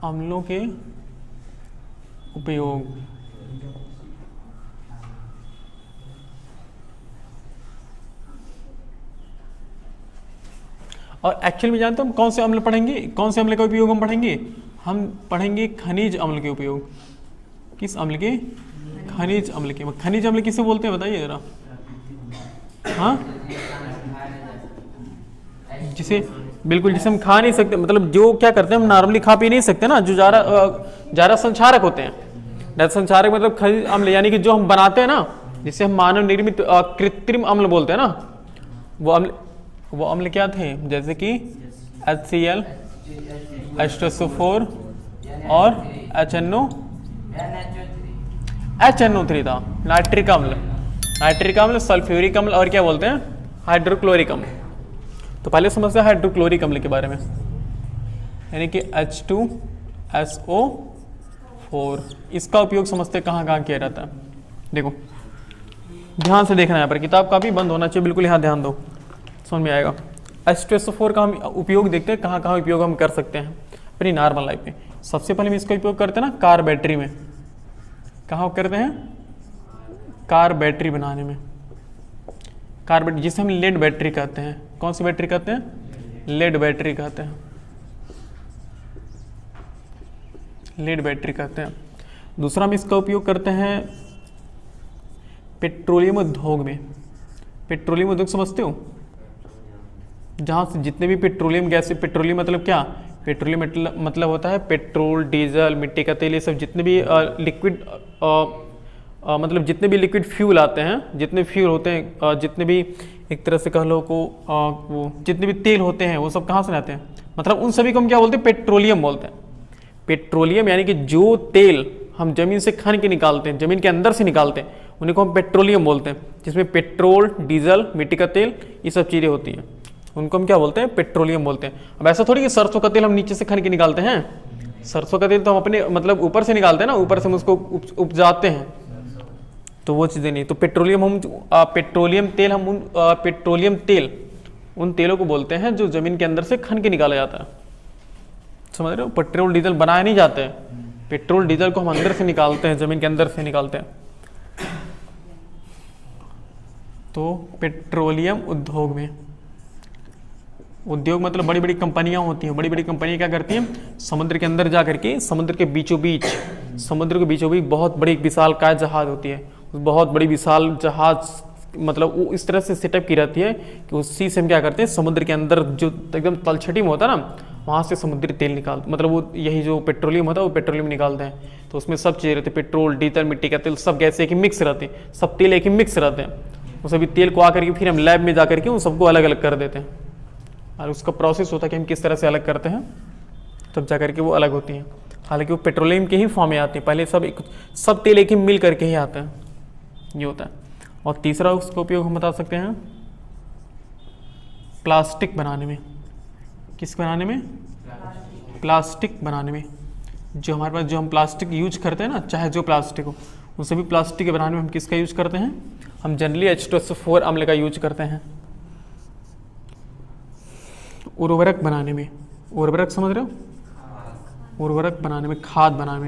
अम्लों के उपयोग। और एक्चुअल में जानते हो हम कौन से अम्ल पढ़ेंगे, कौन से अम्ल का उपयोग हम पढ़ेंगे? हम पढ़ेंगे खनिज अम्ल के उपयोग। किस अम्ल के? खनिज अम्ल के। खनिज अम्ल किसे बोलते हैं बताइए जरा। हाँ, जिसे बिल्कुल जिसे हम खा नहीं सकते, मतलब जो क्या करते हैं हम नॉर्मली खा पी नहीं सकते ना, जो ज़्यादा संक्षारक होते हैं। ज़्यादा संक्षारक मतलब खनिज अम्ल, यानी कि जो हम बनाते हैं ना, जिसे हम मानव निर्मित कृत्रिम अम्ल बोलते हैं ना, वो अम्ल क्या थे? जैसे कि HCl, H2SO4 और HNO3 था। नाइट्रिक अम्ल, सल्फ्यूरिक अम्ल और क्या बोलते हैं? हाइड्रोक्लोरिक अम्ल। तो पहले समझते हैं हाइड्रोक्लोरिक अम्ल के बारे में, यानी कि H2SO4। इसका उपयोग समझते कहाँ कहाँ किया जाता है। देखो ध्यान से देखना, यहाँ पर किताब का भी बंद होना चाहिए, बिल्कुल यहाँ ध्यान दो, समझ में आएगा। H2SO4 का हम उपयोग देखते हैं कहाँ कहाँ उपयोग हम कर सकते हैं अपनी नॉर्मल लाइफ में। सबसे पहले हम इसका उपयोग करते हैं ना कार बैटरी में। कहाँ करते हैं? कार बैटरी बनाने में। कार बैटरी जिसे हम लेड बैटरी कहते हैं। कौन सी बैटरी कहते हैं? लेड बैटरी कहते हैं। लेड बैटरी कहते हैं। दूसरा हम इसका उपयोग करते हैं पेट्रोलियम उद्योग में। पेट्रोलियम उद्योग समझते हो? जहाँ से जितने भी पेट्रोलियम गैस, पेट्रोलियम मतलब क्या? पेट्रोलियम मतलब होता है पेट्रोल, डीजल, मिट्टी का तेल, ये सब जितने भी लिक्विड मतलब जितने भी लिक्विड फ्यूल आते हैं, जितने फ्यूल होते हैं, जितने भी एक तरह से कह लो को वो जितने भी तेल होते हैं वो सब कहाँ से आते हैं? मतलब उन सभी को हम क्या बोलते हैं? पेट्रोलियम बोलते हैं। पेट्रोलियम यानी कि जो तेल हम जमीन से खन के निकालते हैं, जमीन के अंदर से निकालते हैं, उन्हीं को हम पेट्रोलियम बोलते हैं। जिसमें पेट्रोल, डीजल, मिट्टी का तेल, ये सब चीज़ें होती हैं, उनको हम क्या बोलते हैं? पेट्रोलियम बोलते हैं। अब ऐसा थोड़ी कि सरसों का तेल हम नीचे से खन के निकालते हैं। सरसों का तेल तो हम अपने मतलब ऊपर से निकालते हैं ना, ऊपर से हम उसको उपजाते हैं, तो वो चीज़ें नहीं। तो पेट्रोलियम हम पेट्रोलियम तेल उन तेलों को बोलते हैं जो जमीन के अंदर से खन के निकाला जाता है। समझ रहे हो? पेट्रोल डीजल बनाए नहीं जाते हैं, पेट्रोल डीजल को हम अंदर से निकालते हैं, जमीन के अंदर से निकालते हैं। तो पेट्रोलियम उद्योग में, उद्योग मतलब बड़ी बड़ी कंपनियां होती हैं। बड़ी बड़ी कंपनियां क्या करती हैं? समुद्र के अंदर जा करके, समुद्र के बीचों बीच बहुत बड़ी विशालकाय जहाज होती है। बहुत बड़ी विशाल जहाज मतलब वो इस तरह से सेटअप की रहती है कि उसी से हम क्या करते हैं? समुद्र के अंदर जो एकदम तलछटी में होता है ना, वहाँ से समुद्री तेल निकालते, मतलब वो यही जो पेट्रोलियम होता है वो पेट्रोलियम निकालते हैं। तो उसमें सब चीज़ें रहती है, पेट्रोल, डीजल, मिट्टी का तेल, सब गैस एक ही मिक्स रहते हैं, सब तेल एक ही मिक्स रहते हैं। वो सभी तेल को आकर के फिर हम लैब में जा करके उन सबको अलग अलग कर देते हैं, और उसका प्रोसेस होता है कि हम किस तरह से अलग करते हैं, तब जा करके वो अलग होती हैं। हालांकि वो पेट्रोलियम के ही फॉर्म में आती हैं, पहले सब तेल एक ही मिल करके ही आते हैं, ये होता है। और तीसरा उसका उपयोग हम बता सकते हैं प्लास्टिक बनाने में। किस बनाने में? प्लास्टिक बनाने में। जो हमारे पास जो हम प्लास्टिक यूज करते हैं ना, चाहे जो प्लास्टिक हो, उन सभी प्लास्टिक के बनाने में हम किसका यूज करते हैं? हम जनरली H2SO4 अम्ल का यूज करते हैं। उर्वरक बनाने में, उर्वरक समझ रहे हो? उर्वरक बनाने में, खाद बनाने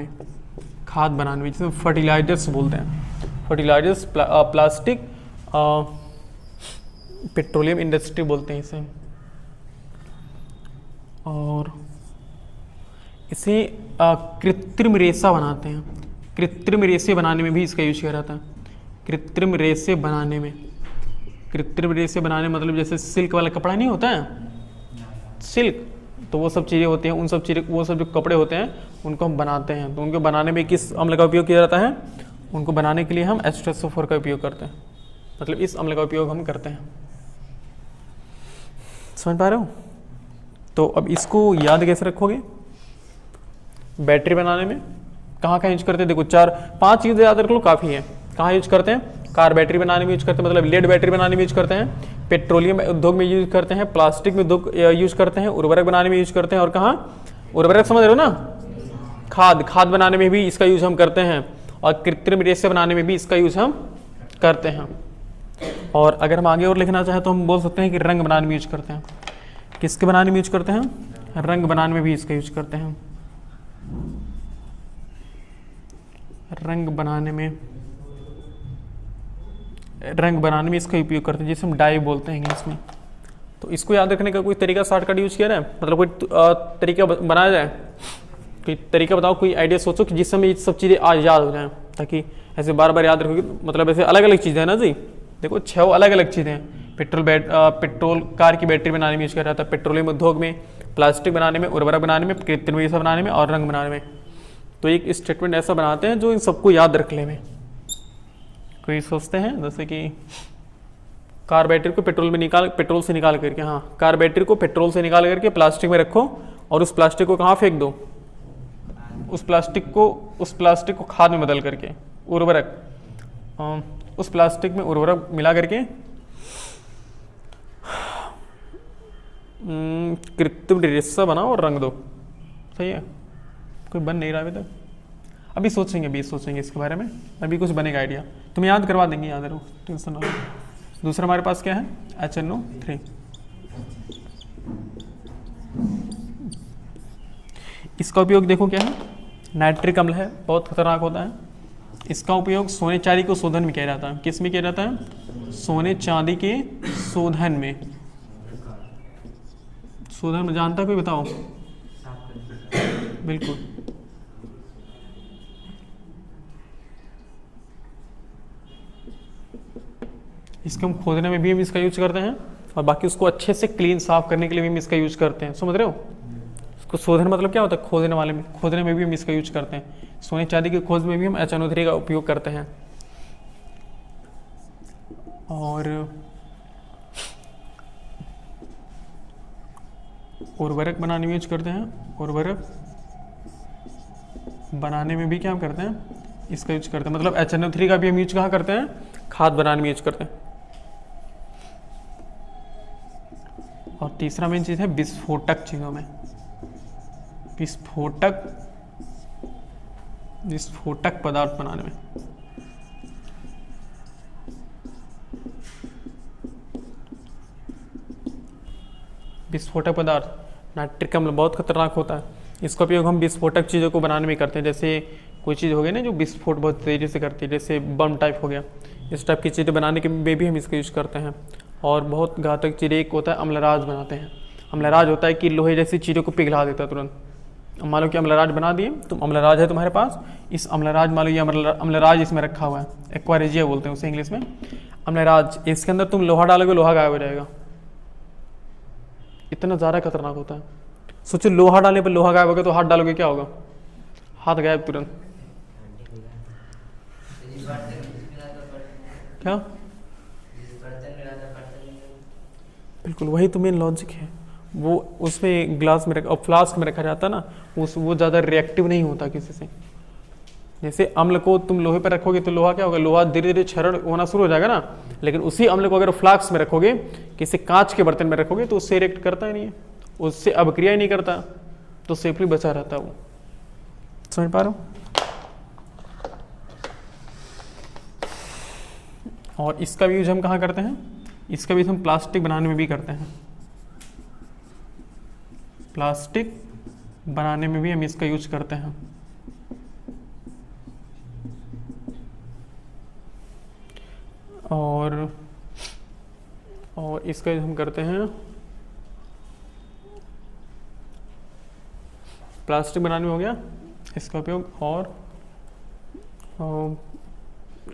में जिसे फर्टिलाइजर्स बोलते हैं। फर्टिलाइजर्स, प्लास्टिक, पेट्रोलियम इंडस्ट्री बोलते हैं इसे। और इसे कृत्रिम रेशा बनाते हैं। कृत्रिम रेशे बनाने में भी इसका यूज किया जाता है। कृत्रिम रेशे बनाने में, कृत्रिम रेशे बनाने मतलब जैसे सिल्क वाला कपड़ा नहीं होता है, सिल्क, तो वो सब चीज़ें होती हैं, उन सब चीज़ें, वो सब जो कपड़े होते हैं उनको हम बनाते हैं। तो उनको बनाने में किस अम्ल का उपयोग किया जाता है? उनको बनाने के लिए हम H2SO4 का उपयोग करते हैं, मतलब इस अम्ल का उपयोग हम करते हैं। समझ पा रहे हो? तो अब इसको याद कैसे रखोगे? बैटरी बनाने में कहाँ यूज करते हैं? देखो 4-5 चीज़ें याद रख लो, काफ़ी है। कहाँ यूज करते हैं? कार बैटरी बनाने में यूज करते हैं, मतलब लेड बैटरी बनाने में यूज करते हैं, पेट्रोलियम उद्योग में यूज करते हैं, प्लास्टिक में यूज करते हैं, उर्वरक बनाने में यूज करते हैं। और कहाँ? उर्वरक समझ रहे हो ना? खाद बनाने में भी इसका यूज हम करते हैं, और कृत्रिम रेशे बनाने में भी इसका यूज हम करते हैं। और अगर हम आगे और लिखना चाहें तो हम बोल सकते हैं कि रंग बनाने में यूज करते हैं। किसके बनाने में यूज करते हैं? रंग बनाने में भी इसका यूज करते हैं। रंग बनाने में इसका उपयोग करते हैं, जिसे हम डाई बोलते हैं इंग्लिश में। तो इसको याद रखने का कोई तरीका शॉर्टकट यूज किया जाए, मतलब कोई तरीका बनाया जाए, कोई तरीका बताओ, कोई आइडिया सोचो कि जिससे हमें ये सब चीज़ें आज याद हो जाएं, ताकि ऐसे बार बार याद रखोगे, मतलब ऐसे अलग अलग चीज़ें हैं ना जी। देखो 6 अलग अलग चीज़ें हैं। पेट्रोल कार की बैटरी बनाने में यूज किया जाता है, पेट्रोलियम उद्योग में, प्लास्टिक बनाने में, उर्वरक बनाने में, कृत्रिम रेशा बनाने में और रंग बनाने में। तो एक स्टेटमेंट ऐसा बनाते हैं जो इन सबको याद रख ले में। कोई सोचते हैं जैसे कि कार बैटरी को पेट्रोल से निकाल करके, हाँ, कार बैटरी को पेट्रोल से निकाल करके प्लास्टिक में रखो और उस प्लास्टिक को कहाँ फेंक दो, उस प्लास्टिक को खाद में बदल करके, उर्वरक, उस प्लास्टिक में उर्वरक मिला करके कृत्रिम रेशा बनाओ और रंग दो। सही है, कोई बन नहीं रहा अभी तक। अभी सोचेंगे इसके बारे में, अभी कुछ बनेगा आइडिया, तुम्हें याद करवा देंगे, याद रहो, टेंशन ना लो। दूसरा हमारे पास क्या है, HNO3। इसका उपयोग देखो क्या है, नाइट्रिक अम्ल है, बहुत खतरनाक होता है। इसका उपयोग सोने चांदी को शोधन में किया जाता है। किस में किया जाता है? सोने चांदी के शोधन में। शोधन में जानता कोई, बताओ? बिल्कुल, इसको हम खोदने में भी हम इसका यूज करते हैं और बाकी उसको अच्छे से क्लीन साफ करने के लिए भी हम इसका यूज करते हैं। समझ रहे हो? इसको शोधन मतलब क्या होता है? खोदने में भी हम इसका यूज करते हैं। सोने चांदी की खोज में भी हम HNO3 का उपयोग करते हैं। और उर्वरक बनाने में यूज करते हैं। उर्वरक बनाने में भी क्या हम करते हैं? इसका यूज करते हैं। मतलब HNO3 का भी हम यूज कहाँ करते हैं? खाद बनाने में यूज करते हैं। और तीसरा मेन चीज है विस्फोटक चीजों में। विस्फोटक पदार्थ बनाने में। विस्फोटक पदार्थ नाइट्रिक अम्ल बहुत खतरनाक होता है। इसका उपयोग हम विस्फोटक चीज़ों को बनाने में करते हैं। जैसे कोई चीज़ हो गई ना जो विस्फोट बहुत तेज़ी से करती है, जैसे बम टाइप हो गया, इस टाइप की चीज़ें बनाने के में भी हम इसका यूज करते हैं। और बहुत घातक चीज़ एक होता है अम्लराज बनाते हैं। अम्लराज होता है कि लोहे जैसी चीज़ों को पिघला देता है तुरंत। मान लो कि अम्लराज बना दिए, तुम अम्लराज है तुम्हारे पास, इस अम्लराज मान लो ये अम्लराज इसमें रखा हुआ है, एक्वा रेजिया बोलते हैं उसे इंग्लिश में, अम्लराज। इसके अंदर तुम लोहा डालोगे, लोहा गायब हो जाएगा। इतना ज़्यादा खतरनाक होता है। सोचो लोहा डालने पर लोहा गायब हो गया तो हाथ डालोगे क्या होगा? हाथ गायब तुरंत। क्या? बिल्कुल वही तो मेन लॉजिक है। वो उसमें ग्लास में और फ्लास्क में रखा जाता है ना, वो ज़्यादा रिएक्टिव नहीं होता किसी से। जैसे अम्ल को तुम लोहे पर रखोगे तो लोहा क्या होगा? लोहा धीरे धीरे क्षरण होना शुरू हो जाएगा ना। लेकिन उसी अम्ल को अगर फ्लास्क में रखोगे, किसी कांच के बर्तन में रखोगे, तो उससे रिएक्ट करता ही नहीं है, उससे अभिक्रिया ही नहीं करता, तो सेफली बचा रहता है वो। समझ पा रहे हो? और इसका भी यूज हम कहाँ करते हैं? इसका भी हम प्लास्टिक बनाने में भी करते हैं। प्लास्टिक बनाने में भी हम इसका यूज करते हैं। और इसका हम करते हैं प्लास्टिक बनाने में हो गया इसका उपयोग। और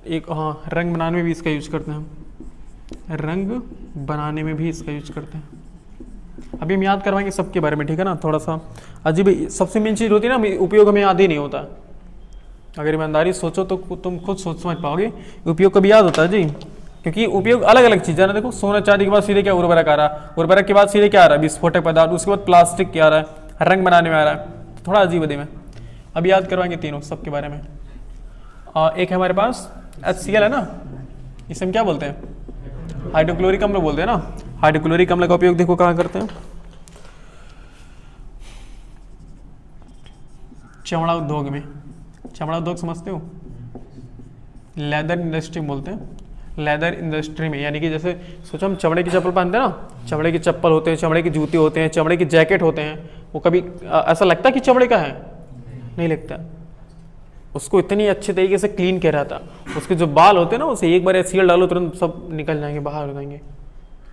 एक रंग बनाने में भी इसका यूज करते हैं। रंग बनाने में भी इसका यूज करते हैं। अभी हम याद करवाएंगे सबके बारे में, ठीक है ना? थोड़ा सा अजीब, सबसे मेन चीज़ होती है ना, उपयोग हमें याद ही नहीं होता। अगर ईमानदारी सोचो तो तुम खुद सोच समझ पाओगे उपयोग कभी याद होता है जी, क्योंकि उपयोग अलग अलग चीज़ें ना। देखो सोना चांदी के बाद सीधे क्या उर्वरक आ रहा है, उर्वरक के बाद सीधे क्या आ रहा है? विस्फोटक पदार्थ। उसके बाद प्लास्टिक क्या आ रहा है? रंग बनाने में आ रहा है। थोड़ा अजीब अजीब है। अब याद करवाएंगे तीनों सबके बारे में। एक है हमारे पास HCl है ना, इसे हम क्या बोलते हैं? हाइड्रोक्लोरिक अम्ल बोलते हैं ना। हाइड्रोक्लोरिक अम्ल का उपयोग देखो कहाँ करते हैं? चमड़ा उद्योग में। चमड़ा उद्योग समझते हो? लेदर इंडस्ट्री बोलते हैं। लेदर इंडस्ट्री में, यानी कि जैसे सोचो हम चमड़े की चप्पल पहनते हैं ना, चमड़े की चप्पल होते हैं, चमड़े के जूते होते हैं, चमड़े के जैकेट होते हैं। वो कभी ऐसा लगता है कि चमड़े का है? नहीं लगता। उसको इतनी अच्छे तरीके से क्लीन किया रहता है। उसके जो बाल होते हैं ना, उसे एक बार HCl डालो तुरंत सब निकल जाएंगे, बाहर हो जाएंगे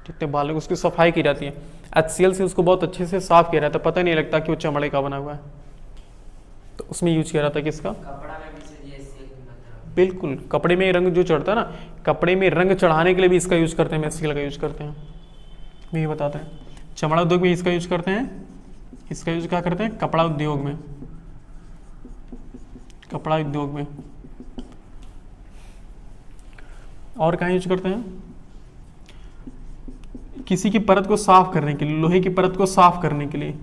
जितने बाल है। उसकी सफाई की जाती है HCl से, उसको बहुत अच्छे से साफ किया रहता है, पता नहीं लगता कि वो चमड़े का बना हुआ है। तो उसमें यूज किया रहता है किसका, कपड़ा में भी से ये HCl की मात्रा। बिल्कुल कपड़े में रंग जो चढ़ता है ना, कपड़े में रंग चढ़ाने के लिए भी इसका यूज करते हैं, HCl का यूज करते हैं। मैं ये बताते हैं, चमड़ा उद्योग में इसका यूज करते हैं। इसका यूज क्या करते हैं, कपड़ा उद्योग में, कपड़ा उद्योग में। और कहाँ यूज करते हैं, किसी की परत को साफ करने के लिए, लोहे की परत को साफ करने के लिए,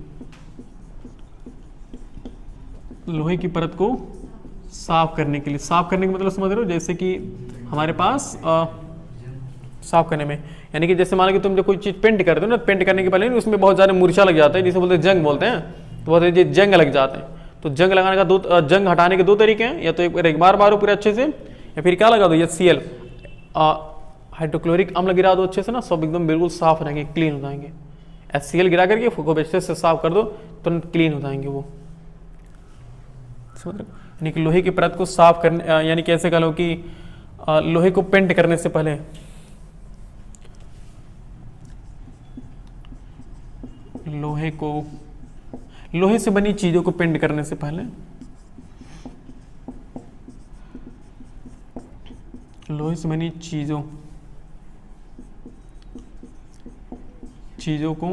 लोहे की परत को साफ करने के लिए। साफ करने का मतलब समझ रहे हो, जैसे कि हमारे पास साफ करने में, यानी कि जैसे मान लो कि तुम जो कोई चीज पेंट करते हो ना, पेंट करने के पहले उसमें बहुत ज्यादा मूर्छा लग जाता है, जिसे बोलते हैं जंग बोलते हैं, तो बोलते हैं जंग लग जाते हैं। तो जंग लगाने का जंग हटाने के दो तरीके हैं, या तो एक बार मारो पूरे अच्छे से, या फिर क्या लगा दो HCl, हाइड्रोक्लोरिक अम्ल गिरा दो अच्छे से ना, सब एकदम बिल्कुल साफ रहेंगे, क्लीन हो जाएंगे। HCl गिरा करके खूब अच्छे से साफ कर दो, तुरंत क्लीन हो जाएंगे वो। यानी कि लोहे की परत को साफ करने, यानी कि ऐसे कह लो कि लोहे को पेंट करने से पहले, लोहे से बनी चीजों को पेंट करने से पहले, लोहे से बनी चीजों को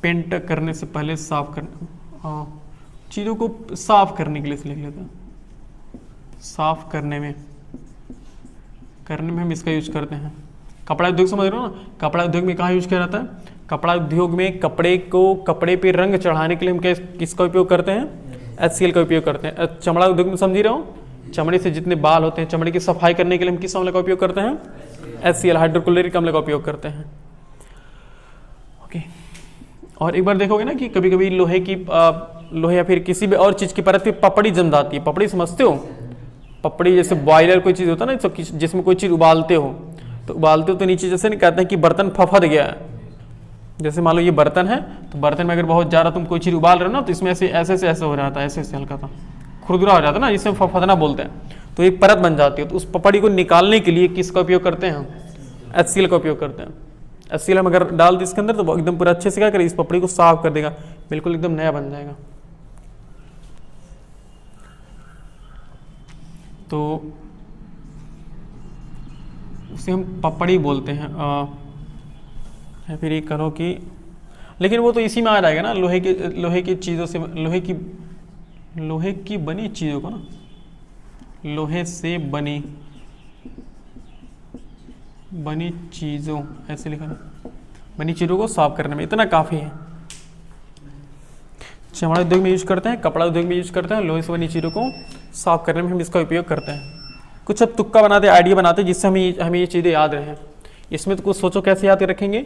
पेंट करने से पहले साफ करना, चीजों को साफ करने के लिए लिख लेते हैं। साफ करने में हम इसका यूज करते हैं। कपड़ा उद्योग समझ रहे हो ना, कपड़ा उद्योग में कहाँ यूज किया जाता है, कपड़ा उद्योग में कपड़े पे रंग चढ़ाने के लिए हम किसका उपयोग करते हैं, HCl का उपयोग करते हैं। चमड़ा उद्योग में समझ रहे हो, चमड़े से जितने बाल होते हैं, चमड़े की सफाई करने के लिए हम किस अम्ल का उपयोग करते हैं, HCl हाइड्रोक्लोरिक अम्ल का उपयोग करते हैं। ओके, और एक बार देखोगे ना कि कभी कभी लोहे या फिर किसी भी और चीज की परत पे पपड़ी जम जाती है। पपड़ी समझते हो, पपड़ी जैसे बॉयलर कोई चीज होता है ना, जिसमें कोई चीज उबालते हो तो नीचे जैसे नहीं कहते हैं कि बर्तन फफद गया है। जैसे मान लो ये बर्तन है, तो बर्तन में अगर बहुत ज़्यादा तुम कोई चीज़ उबाल रहे हो ना, तो इसमें ऐसे हो जाता है, ऐसे हल्का सा खुरदुरा हो जाता है ना, जिससे फफदना बोलते हैं। तो एक परत बन जाती है, तो उस पपड़ी को निकालने के लिए किसका उपयोग करते हैं, HCl का उपयोग करते हैं। HCl हम अगर डाल दें इसके अंदर, तो एकदम पूरा अच्छे से क्या करे, इस पपड़ी को साफ कर देगा, बिल्कुल एकदम नया बन जाएगा। तो उसे हम पपड़ी बोलते हैं। या फिर ये करो कि, लेकिन वो तो इसी में आ जाएगा ना, लोहे की चीज़ों से, लोहे की बनी चीज़ों को ना, लोहे से बनी चीज़ों, ऐसे लिखा है, बनी चीज़ों को साफ करने में इतना काफ़ी है। चमड़ा उद्योग में यूज करते हैं, कपड़ा उद्योग में यूज करते हैं, लोहे से बनी चीज़ों को साफ करने में हम इसका उपयोग करते हैं। कुछ अब तुक्का बनाते, आइडिया बनाते, जिससे हमें ये चीज़ें याद रहे। इसमें तो कुछ सोचो कैसे याद रखेंगे।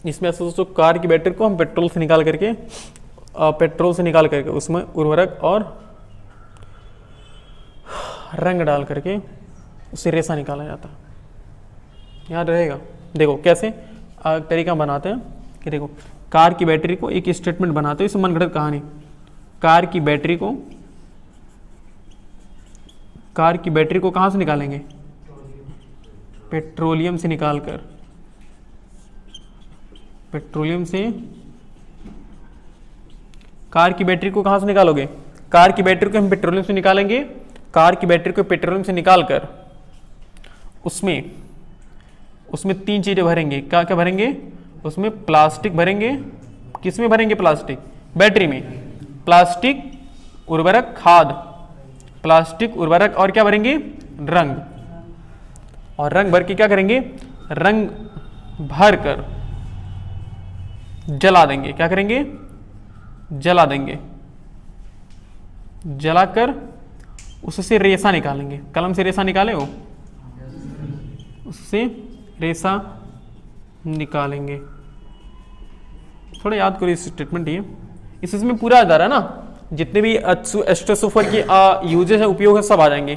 इसमें ऐसे सोचो, कार की बैटरी को हम पेट्रोल से निकाल करके उसमें उर्वरक और रंग डाल करके उससे रेसा निकाला जाता है, याद रहेगा। देखो कैसे तरीका बनाते हैं कि देखो, कार की बैटरी को एक स्टेटमेंट बनाते हैं, इसमें मनगढ़ंत कहानी। कार की बैटरी को कहाँ से निकालेंगे, पेट्रोलियम से निकालकर, कार की बैटरी को कहाँ से निकालोगे, कार की बैटरी को हम पेट्रोलियम से निकालेंगे। कार की बैटरी को पेट्रोलियम से निकालकर उसमें 3 चीजें भरेंगे। क्या क्या भरेंगे, उसमें प्लास्टिक भरेंगे। किस में भरेंगे, प्लास्टिक, बैटरी में। प्लास्टिक, उर्वरक, खाद, प्लास्टिक, उर्वरक और क्या भरेंगे, रंग। और रंग भर के क्या करेंगे, रंग भर कर जला देंगे। क्या करेंगे, जला देंगे। जलाकर उससे रेसा निकालेंगे। कलम से रेसा निकाले हो, उससे रेसा निकालेंगे। थोड़ा याद करो इस स्टेटमेंट, ये इसमें पूरा आ जा रहा है ना, जितने भी एस्ट्रोसल्फर की यूजेस है, उपयोग है, सब आ जाएंगे।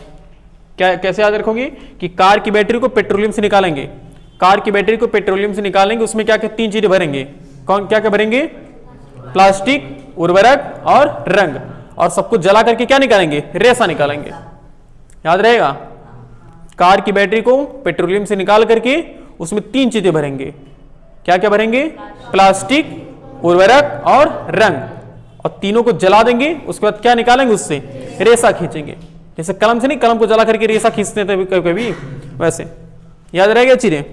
क्या कैसे याद रखोगे कि कार की बैटरी को पेट्रोलियम से निकालेंगे, कार की बैटरी को पेट्रोलियम से निकालेंगे, उसमें क्या क्या 3 चीजें भरेंगे। कौन क्या क्या भरेंगे, प्लास्टिक, उर्वरक और रंग। और सबको जला करके क्या निकालेंगे, रेसा निकालेंगे। याद रहेगा, कार की बैटरी को पेट्रोलियम से निकाल करके उसमें 3 चीजें भरेंगे। क्या क्या भरेंगे, प्लास्टिक, उर्वरक और रंग, और तीनों को जला देंगे। उसके बाद क्या निकालेंगे, उससे रेसा खींचेंगे। जैसे कलम से नहीं, कलम को जला करके रेसा खींचते थे कभी कभी, वैसे। याद रहेगा चीजें,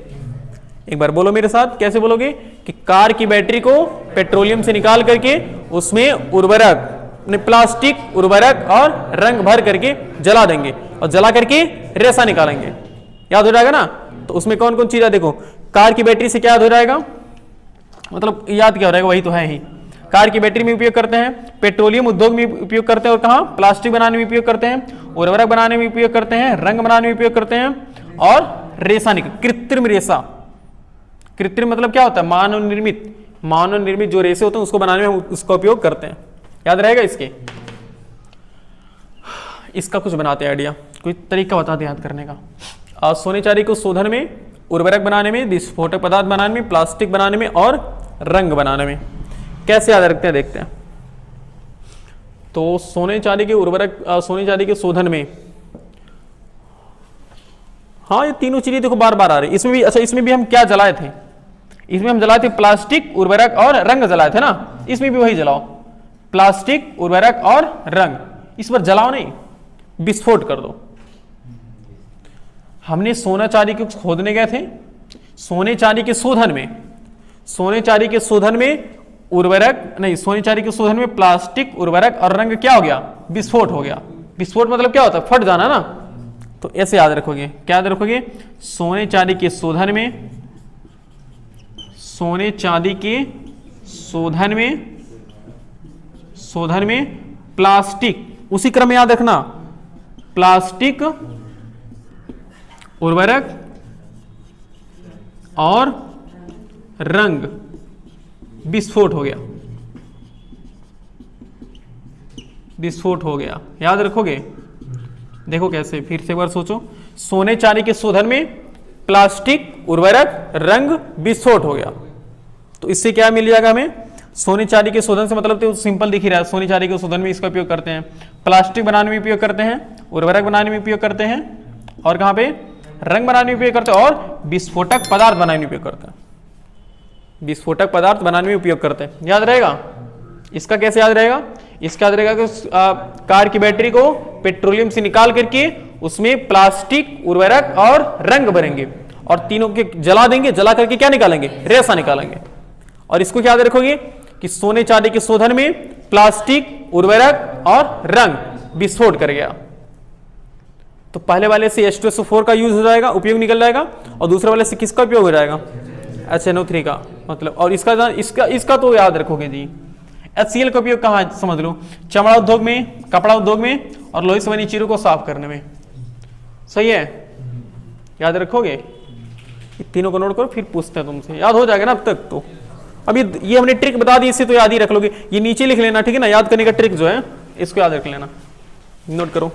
एक बार बोलो मेरे साथ, कैसे बोलोगे कि कार की बैटरी को पेट्रोलियम से निकाल करके उसमें उर्वरक, प्लास्टिक, उर्वरक और रंग भर करके जला देंगे और जला करके रेसा निकालेंगे। याद हो जाएगा ना। तो उसमें कौन कौन चीज है, देखो कार की बैटरी से क्या याद हो जाएगा, मतलब याद क्या हो जाएगा, वही तो है ही। कार की बैटरी में उपयोग करते हैं, पेट्रोलियम उद्योग में उपयोग करते हैं, और कहाँ, प्लास्टिक बनाने में उपयोग करते हैं, उर्वरक बनाने में उपयोग करते हैं, रंग बनाने में उपयोग करते हैं, और रेसा कृत्रिम रेसा। कृत्रिम मतलब क्या होता है, मानव निर्मित जो रेसे होते हैं उसको बनाने में उसका उपयोग करते हैं। याद रहेगा इसके। इसका कुछ बनाते हैं आइडिया, कोई तरीका बताते याद करने का। सोने चांदी को शोधन में, उर्वरक बनाने में, विस्फोटक पदार्थ बनाने में, प्लास्टिक बनाने में और रंग बनाने में। कैसे याद रखते हैं, देखते हैं। तो सोने चांदी के उर्वरक, सोने चांदी के शोधन में, हाँ ये तीनों चीजें देखो बार बार आ रही। इसमें भी, अच्छा इसमें भी हम क्या जलाए थे, इसमें हम जलाए थे प्लास्टिक, उर्वरक और रंग जलाए थे ना। इसमें भी वही जलाओ, प्लास्टिक, उर्वरक और रंग। इस पर जलाओ नहीं, विस्फोट कर दो। हमने सोना चांदी को खोदने गए थे, सोने चांदी के शोधन में, सोने चांदी के शोधन में उर्वरक नहीं, सोने चांदी के शोधन में प्लास्टिक, उर्वरक और रंग क्या हो गया, विस्फोट हो गया। विस्फोट मतलब क्या होता है, फट जाना ना। तो ऐसे याद रखोगे, क्या याद रखोगे, सोने चांदी के शोधन में, सोने चांदी के शोधन में, शोधन में प्लास्टिक, उसी क्रम में याद रखना, प्लास्टिक, उर्वरक और रंग, विस्फोट हो गया, विस्फोट हो गया। याद रखोगे, देखो कैसे, फिर से एक बार सोचो। सोने चांदी के शोधन में प्लास्टिक, उर्वरक, रंग, विस्फोट हो गया। तो इससे क्या मिल जाएगा हमें, सोने चांदी के शोधन से मतलब तो सिंपल दिख ही रहा है। सोने चांदी के शोधन में इसका उपयोग करते हैं, प्लास्टिक बनाने में उपयोग करते हैं, उर्वरक बनाने में उपयोग करते हैं, और कहां पे, रंग बनाने में उपयोग करते हैं, और विस्फोटक पदार्थ बनाने में उपयोग करते हैं, विस्फोटक पदार्थ बनाने में उपयोग करते हैं। याद रहेगा। इसका कैसे याद रहेगा, इसका याद रहेगा कि कार की बैटरी को पेट्रोलियम से निकाल करके उसमें प्लास्टिक, उर्वरक और रंग भरेंगे, और तीनों के जला देंगे, जला करके क्या निकालेंगे, रेसा निकालेंगे। और इसको क्या याद रखोगे कि सोने चांदी के शोधन में प्लास्टिक, उर्वरक और रंग विस्फोट कर गया। तो पहले वाले से H2SO4 का यूज हो जाएगा, उपयोग निकल जाएगा, और दूसरे वाले से किसका उपयोग हो जाएगा, HNO3 का। मतलब और इसका तो याद रखोगे जी। HCl का उपयोग कहाँ समझ लो, चमड़ा उद्योग में, कपड़ा उद्योग में, और लोहे से बनी चीजों को साफ करने में। सही है, याद रखोगे। तीनों को नोट करो, फिर पूछते हैं तुमसे, याद हो जाएगा ना अब तक। तो अभी ये हमने ट्रिक बता दी, इससे तो याद ही रख लोगे। ये नीचे लिख लेना, ठीक है ना, याद करने का ट्रिक जो है इसको याद रख लेना, नोट करो।